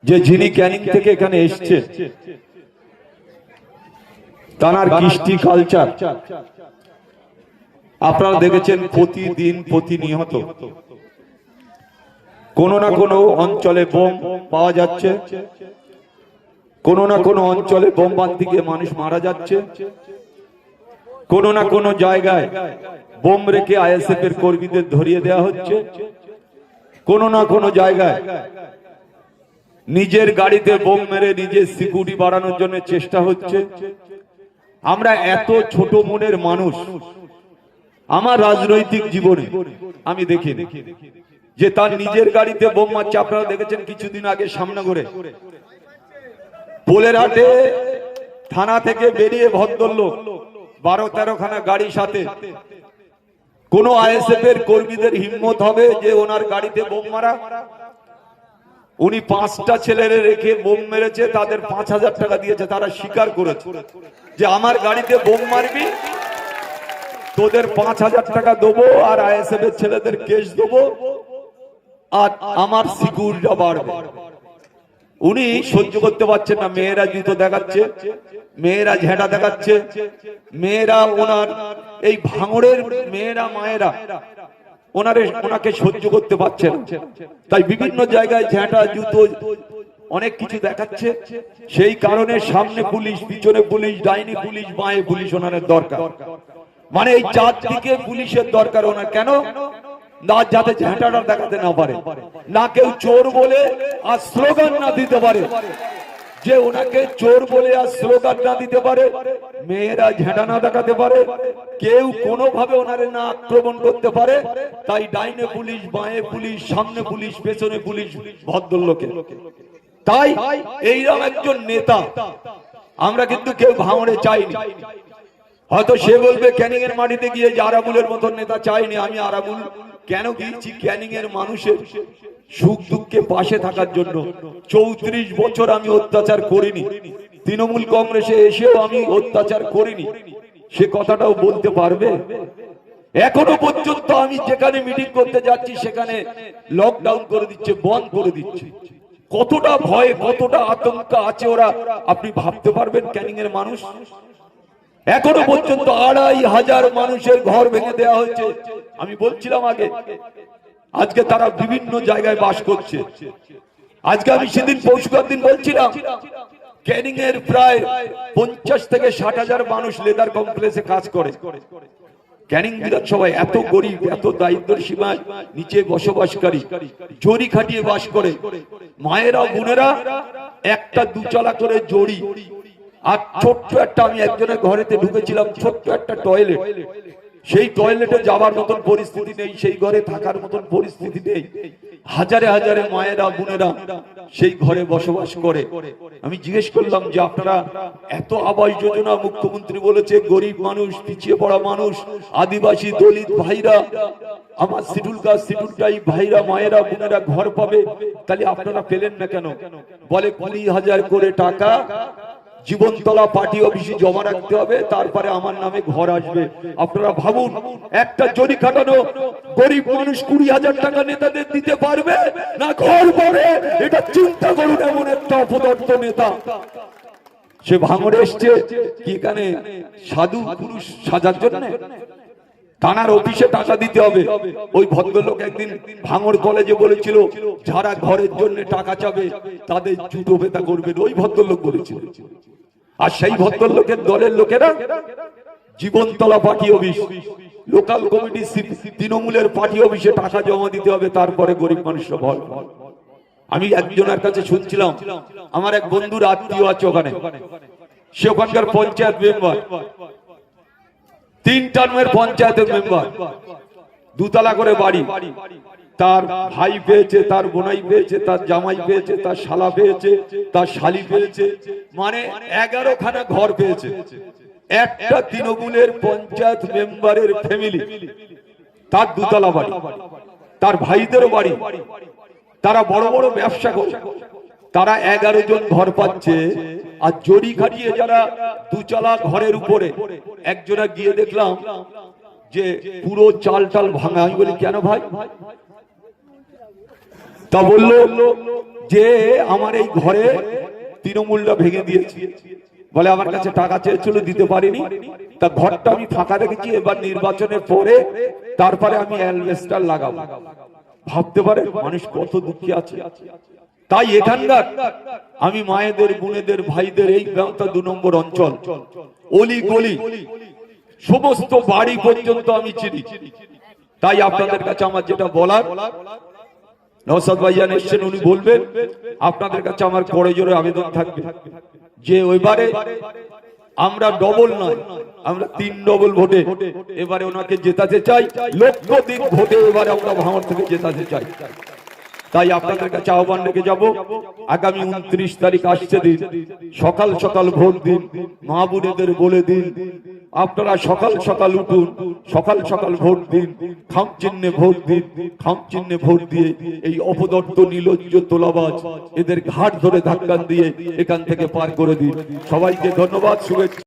যে যিনি ক্যানিং থেকে এখানে এসছে তার কৃষ্টি কালচার আপনারা দেখেছেন প্রতিদিন প্রতিনিয়ত কোনো না কোনো অঞ্চলে বোম পাওয়া যাচ্ছে, কোনো না কোনো অঞ্চলে বোম বাঁধতে গিয়ে মানুষ মারা যাচ্ছে, কোনো না কোনো জায়গায় বোম রেখে আইএসএফ এর কর্মীদের ধরিয়ে দেওয়া হচ্ছে, কোনো না কোনো জায়গায় নিজের গাড়িতে বোম মেরে নিজের সিকিউরিটি বাড়ানোর জন্য চেষ্টা হচ্ছে। আমরা এত ছোট মনের মানুষ, আমার রাজনৈতিক জীবনে আমি দেখি যে তার নিজের গাড়িতে বোম মারছে। আপনারা দেখেছেন কিছুদিন আগে সামনগরে পোলের হাটে থানা থেকে বেরিয়ে ভদ্রলোক 12-13 খানা গাড়ির সাথে কোন আইএসএফ এর কর্মীদের হিম্মত হবে যে ওনার গাড়িতে বোম মারা? উনি 5টা ছেলেরে রেখে বোম মেরেছে, তাদের 5000 টাকা দিয়েছে। তারা স্বীকার করেছে যে আমার গাড়িতে বোম মারবি, তোদের 5000 টাকা দেবো আর আইএসএফ এর ছেলেদের কেস দেবো আর আমার সিকিউরিটিটা বাড়বে। উনি সহ্য করতে পারছেন না। মেয়েরা জুতো দেখাচ্ছে, মেয়েরা ঝেঁটা দেখাচ্ছে, মেয়েরা ওনার এই ভাঙড়ের মেয়েরা মায়েরা ওনাকে সহ্য করতে পারছে না। তাই বিভিন্ন জায়গায় ঝেঁটা জুতো অনেক কিছু দেখাচ্ছে। সেই কারণে সামনে পুলিশ, পিছনে পুলিশ, ডাইনি পুলিশ, বাঁয়ে পুলিশ ওনার দরকার। মানে এই চারদিকে পুলিশের দরকার ওনার। কেন না? যাতে ঝেঁটাটা দেখাতে না পারে, না কেউ চোর বলে আর স্লোগান না দিতে পারে, যে ওনাকে চোর বলে আর স্লোগান না দিতে পারে, মেয়েরা ঝেঁটা না দেখাতে পারে, কেউ কোনোভাবে ওনারে না আক্রমণ করতে পারে। তাই ডাইনে পুলিশ, বাঁয়ে পুলিশ, সামনে পুলিশ, পেছনে পুলিশ, ভদ্রলোকে। তাই এইরকম একজন নেতা আমরা কিন্তু কেউ ভাঙড়ে চাইনি। হয়তো সে বলবে ক্যানিং এর মাটিতে গিয়ে যে আরাবুলের মতন নেতা চাইনি। আমি আরাবুল কেন গিয়েছি? ক্যানিং এর মানুষের সুখ দুঃখে পাশে থাকার জন্য। 34 বছর আমি অত্যাচার করিনি, তৃণমূল কংগ্রেসে এসেও আমি অত্যাচার করিনি, সে কথাটাও বলতে পারবে? এখনো পর্যন্ত আমি যেখানে মিটিং করতে যাচ্ছি সেখানে লকডাউন করে দিচ্ছে, বন্ধ করে দিচ্ছে। কতটা ভয়, কতটা আতঙ্ক আছে ওরা, আপনি ভাবতে পারবেন? ক্যানিং এর মানুষ এখনো পর্যন্ত 2500 মানুষের ঘর ভেঙে দেওয়া হয়েছে। আমি বলছিলাম আগে, আজকে তারা বিভিন্ন জায়গায় বাস করছে। আজকে আমি সেদিন পরশুকার দিন বলছিলাম ক্যানিং এর প্রায় 50 থেকে 60,000 মানুষ লেদার কমপ্লেক্সে কাজ করে। ক্যানিং বিধানসভায় এত গরিব, এত দারিদ্র সীমার নিচে বসবাসকারী, জড়ি খাটিয়ে বাস করে মায়েরা, বোনেরা, একটা দুচালা করে জড়ি। আর ছোট্ট একটা, আমি একজনের ঘরেতে ঢুকেছিলাম, ছোট্ট একটা টয়লেট, সেই টয়লেটে যাওয়ার মতন পরিস্থিতি নেই, সেই ঘরে থাকার মতন পরিস্থিতি নেই। হাজারে হাজারে মায়েরা, বোনেরা সেই ঘরে বসবাস করে। আমি জিজ্ঞেস করলাম যে আপনারা এত আবাস যোজনা মুখ্যমন্ত্রী বলেছে, গরিব মানুষ, পিছিয়ে পড়া মানুষ, আদিবাসী, দলিত ভাইরা, আমার শিডিউল কাস্ট, শিডিউল ট্রাইব ভাইরা, মায়েরা, বোনেরা ঘর পাবে, তাহলে আপনারা পেলেন না কেন? বলে 20,000 করে টাকা জীবনতলা পার্টি অফিসে জমা রাখতে হবে, তারপরে আমার নামে ঘর আসবে। আপনারা ভাবুন, একটা জরি খাটানো গরিব মানুষ 20,000 টাকা নেতাদের দিতে পারবে না ঘর পাবে? এটা চিন্তা করুন। এমন একটা অপদার্থ নেতা সে ভাঙড়ে এসছে কি এখানে সাধু পুরুষ সাজার জন্য? থানার অফিসে টাকা দিতে হবে। ওই ভদ্রলোক একদিন ভাঙড় কলেজে বলেছিল যারা ঘরের জন্য টাকা চাবে তাদের জুতো বেতা করবেন, ওই ভদ্রলোক বলেছিল। আর সেই ভদ্রলোকের দলের লোকেরা Jibantala party office, local committee, তৃণমূলের পার্টি অফিসে টাকা জমা দিতে হবে, তারপরে গরিব মানুষরা ঘর। আমি একজনের কাছে শুনছিলাম, আমার এক বন্ধুর আত্মীয় আছে ওখানে, সে ওখানকার পঞ্চায়েত মেম্বার, 3 টার্মের পঞ্চায়েতের মেম্বার, 2 তলা করে বাড়ি। তার ভাই পেয়েছে, তার বোনাই পেয়েছে, তার জামাই পেয়েছে, তার শালা পেয়েছে, তার শালি পেয়েছে, মানে 11 খানা ঘর পেয়েছে। একটা তৃণমূলের পঞ্চায়েত মেম্বারের ফ্যামিলি, তার 2 তলা বাড়ি, তার ভাইদেরও বাড়ি, তারা বড় বড় ব্যবসা করে, তারা 11 জন ঘর পাচ্ছে। আর জড়ি খাটিয়ে যারা 2 তলা ঘরের উপরে, একজনা গিয়ে দেখলাম যে পুরো চাল টাল ভাঙা। আমি বলি কেন ভাই? তা বললো যে আমার এই ঘরে তৃণমূলটা ভেঙে দিয়েছে, বলে আমার কাছে টাকা চেয়েছিল দিতে পারিনি, তা ঘরটা আমি ফাঁকা রেখেছি, এবার নির্বাচনের পরে তারপরে আমি অ্যালবেস্টার লাগাবো। ভাবতে পারে মানুষ কত দুঃখী আছে। তাই এখানকার আমি মায়েদের, বোনেদের, ভাইদের, এই ব্যবস্থা 2 নম্বর অঞ্চল, অলি গলি সমস্ত বাড়ি পর্যন্ত আমি চিনি। তাই আপনাদের কাছে আমার যেটা বলার, নওশাদ ভাইজান এসেছেন, উনি বলবেন, আপনাদের কাছে আমার বড় জোরে আবেদন থাকবে যে ওইবারে আমরা ডবল নয়, আমরা 3 ডবল ভোটে এবারে ওনাকে জেতাতে চাই, লক্ষাধিক ভোটে এবারে আমরা ভাঙড় থেকে জেতাতে চাই। তাই আপনাদের কাছে আহ্বান রেখে যাব, আগামী 29 তারিখ আসছে দিন, সকাল সকাল ভোট দিন, মা বোনেদের বলে দিন আপনারা সকাল সকাল উঠুন, সকাল সকাল ভোট দিন, খাম চিহ্নে ভোট দিন, খাম চিহ্নে ভোট দিয়ে এই অপদর্থ নির্লজ্জ তোলাবাজ এদের ঘাট ধরে ধাক্কা দিয়ে এখান থেকে পার করে দিন। সবাইকে ধন্যবাদ, শুভেচ্ছা।